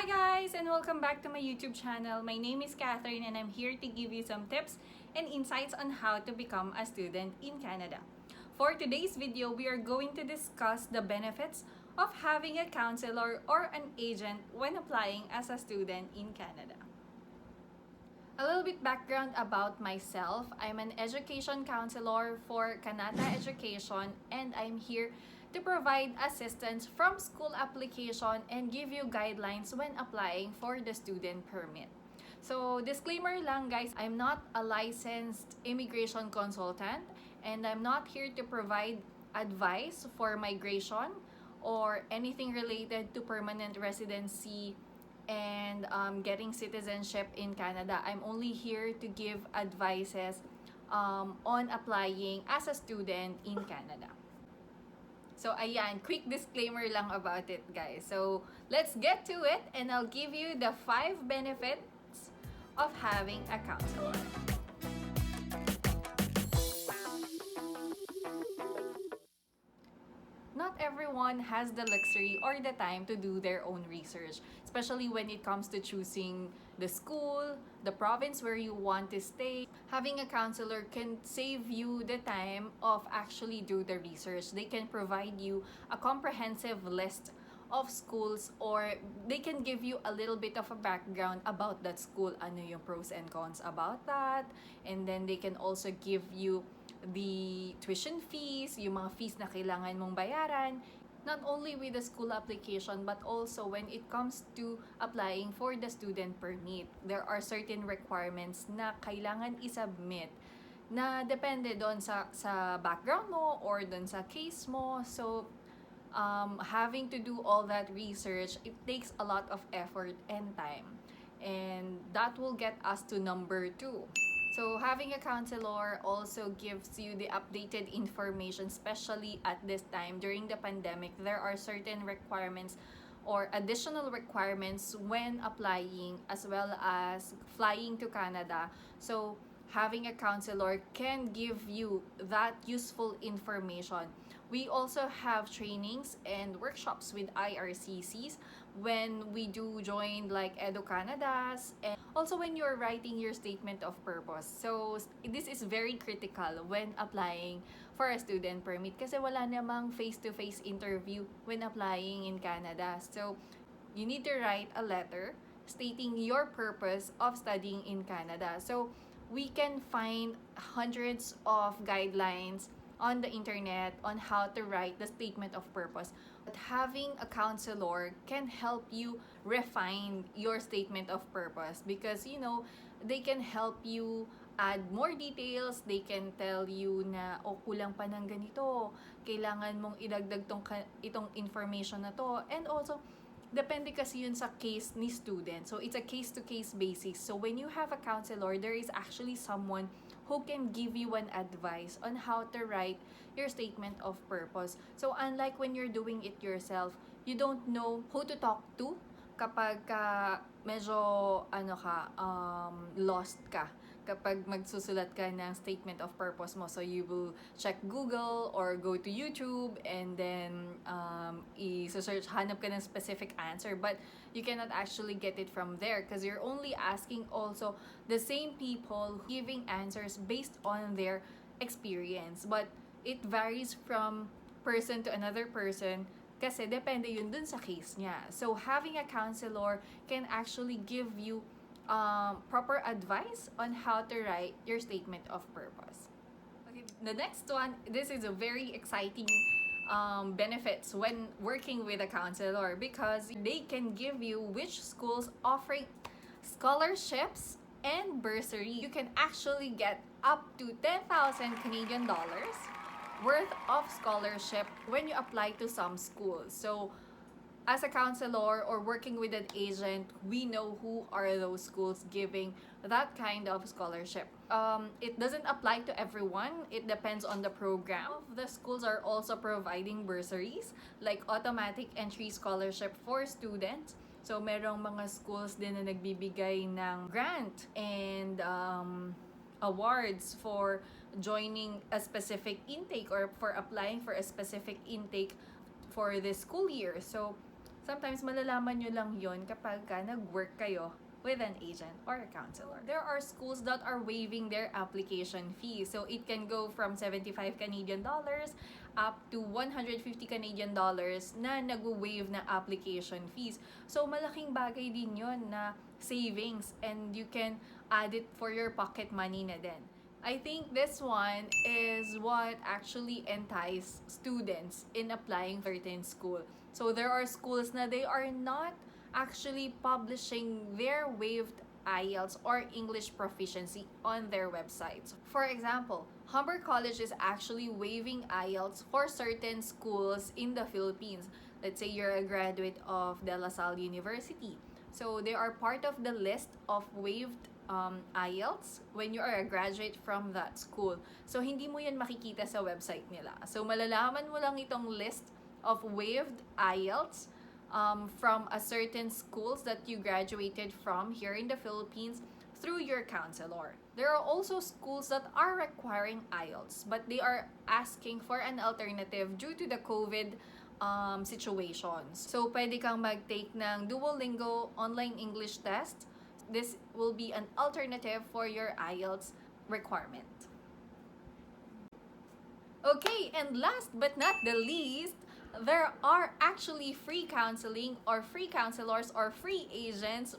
Hi guys, and welcome back to my YouTube channel. My name is Catherine and I'm here to give you some tips and insights on how to become a student in Canada. For today's video, we are going to discuss the benefits of having a counselor or an agent when applying as a student in Canada. A little bit background about myself. I'm an education counselor for Canada Education and I'm here to provide assistance from school application and give you guidelines when applying for the student permit. So disclaimer lang guys, I'm not a licensed immigration consultant and I'm not here to provide advice for migration or anything related to permanent residency and getting citizenship in Canada. I'm only here to give advices on applying as a student in Canada. So ayan, quick disclaimer lang about it guys. So let's get to it and I'll give you the 5 benefits of having a counselor. Not everyone has the luxury or the time to do their own research, especially when it comes to choosing the school, the province where you want to stay. Having a counselor can save you the time of actually do the research. They can provide you a comprehensive list of schools or they can give you a little bit of a background about that school, ano yung pros and cons about that, and then they can also give you the tuition fees, yung mga fees na kailangan mong bayaran, not only with the school application but also when it comes to applying for the student permit. There are certain requirements na kailangan isubmit na depende doon sa background mo or doon sa case mo. So, having to do all that research, it takes a lot of effort and time. And that will get us to number 2. So having a counselor also gives you the updated information, especially at this time during the pandemic. There are certain requirements or additional requirements when applying as well as flying to Canada. So having a counselor can give you that useful information. We also have trainings and workshops with IRCCs when we do join like Edu Canada's and also when you're writing your statement of purpose. So this is very critical when applying for a student permit kasi wala namang face-to-face interview when applying in Canada. So you need to write a letter stating your purpose of studying in Canada. So we can find hundreds of guidelines on the internet on how to write the statement of purpose. But having a counselor can help you refine your statement of purpose because, you know, they can help you add more details. They can tell you na, oh, kulang pa ng ganito. Kailangan mong idagdag itong information na to. And also, depende kasi yun sa case ni student. So, it's a case-to-case basis. So, when you have a counselor, there is actually someone who can give you an advice on how to write your statement of purpose. So, unlike when you're doing it yourself, you don't know who to talk to kapag medyo lost ka kapag magsusulat ka ng statement of purpose mo. So you will check Google or go to YouTube and then i-search, hanap ka ng specific answer, but you cannot actually get it from there because you're only asking also the same people giving answers based on their experience, but it varies from person to another person kasi depende yun dun sa case niya. So having a counselor can actually give you proper advice on how to write your statement of purpose. Okay, the next one, this is a very exciting benefits when working with a counselor because they can give you which schools offering scholarships and bursary. You can actually get up to 10,000 Canadian dollars worth of scholarship when you apply to some schools. So as a counselor or working with an agent, we know who are those schools giving that kind of scholarship. It doesn't apply to everyone. It depends on the program. The schools are also providing bursaries like automatic entry scholarship for students. So merong mga schools din na nagbibigay ng grant and awards for joining a specific intake or for applying for a specific intake for this school year. So Sometimes malalaman nyo lang yon kapag nag-work kayo with an agent or a counselor. There are schools that are waiving their application fee. So it can go from 75 Canadian dollars up to 150 Canadian dollars na nag-waive na application fees. So malaking bagay din yon na savings, and you can add it for your pocket money na din. I think this one is what actually entice students in applying for certain school. So there are schools na they are not actually publishing their waived IELTS or English proficiency on their websites. For example, Humber College is actually waiving IELTS for certain schools in the Philippines. Let's say you're a graduate of De La Salle University. So they are part of the list of waived IELTS when you are a graduate from that school. So hindi mo yan makikita sa website nila. So malalaman mo lang itong list of waived IELTS from a certain schools that you graduated from here in the Philippines through your counselor. There are also schools that are requiring IELTS, but they are asking for an alternative due to the COVID situations. So pwede kang mag-take ng Duolingo online English test. This will be an alternative for your IELTS requirement. Okay, and last but not the least, there are actually free counseling or free counselors or free agents.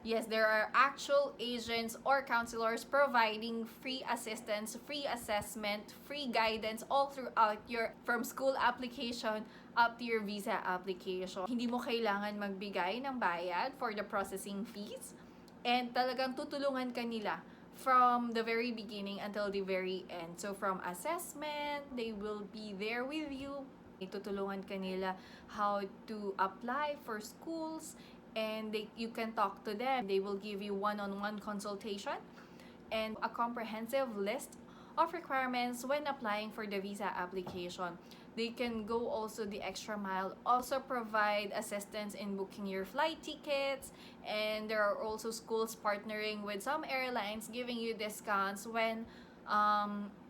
Yes, there are actual agents or counselors providing free assistance, free assessment, free guidance all throughout your from school application up to your visa application. Hindi mo kailangan magbigay ng bayad for the processing fees, and talagang tutulungan ka nila from the very beginning until the very end. So from assessment, they will be there with you. Tutulungan ka nila how to apply for schools, and you can talk to them. They will give you one-on-one consultation and a comprehensive list of requirements when applying for the visa application. They can go also the extra mile, also provide assistance in booking your flight tickets, and there are also schools partnering with some airlines giving you discounts when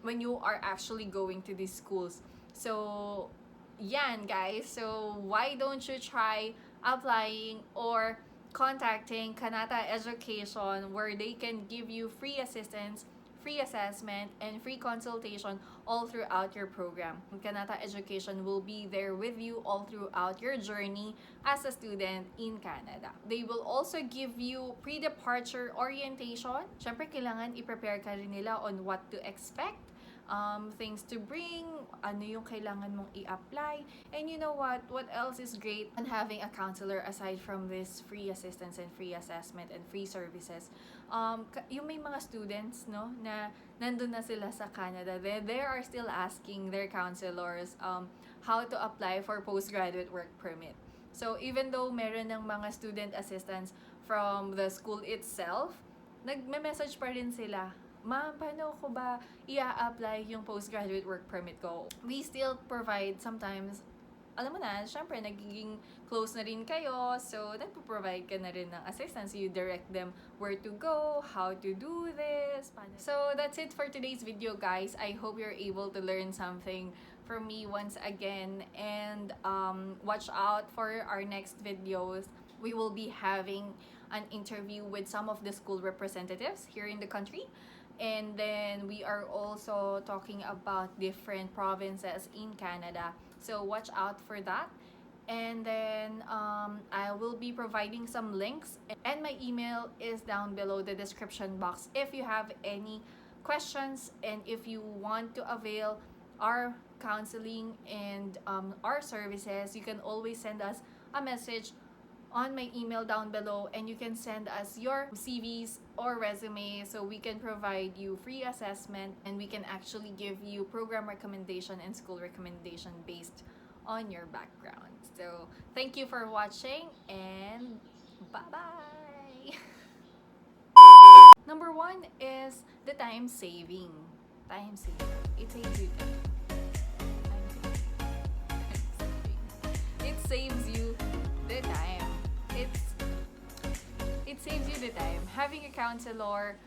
you are actually going to these schools. So yan guys, so why don't you try applying or contacting Kanata Education, where they can give you free assistance, free assessment, and free consultation all throughout your program. Kanata Education will be there with you all throughout your journey as a student in Canada. They will also give you pre-departure orientation. Syempre, kailangan i-prepare ka rin nila on what to expect, things to bring, ano yung kailangan mong i-apply. And you know what else is great on having a counselor aside from this free assistance and free assessment and free services? Yung may mga students, no, na nandun na sila sa Canada, they are still asking their counselors how to apply for postgraduate work permit. So even though meron ng mga student assistants from the school itself, nagme-message pa rin sila, ma'am, paano ko ba i-apply yung postgraduate work permit ko? We still provide sometimes, alam mo na, syempre, nagiging close na rin kayo, so nagpo-provide ka na rin ng assistance. You direct them where to go, how to do this. So that's it for today's video, guys. I hope you're able to learn something from me once again, and watch out for our next videos. We will be having an interview with some of the school representatives here in the country. And then we are also talking about different provinces in Canada. So watch out for that. And then I will be providing some links. And my email is down below the description box if you have any questions and if you want to avail our counseling and our services. You can always send us a message on my email down below, and you can send us your CVs or resume so we can provide you free assessment, and we can actually give you program recommendation and school recommendation based on your background. So thank you for watching, and bye-bye! Number one is the time saving. Time saving. It saves you time. It saves you the time. It saves you the time. Having a counselor,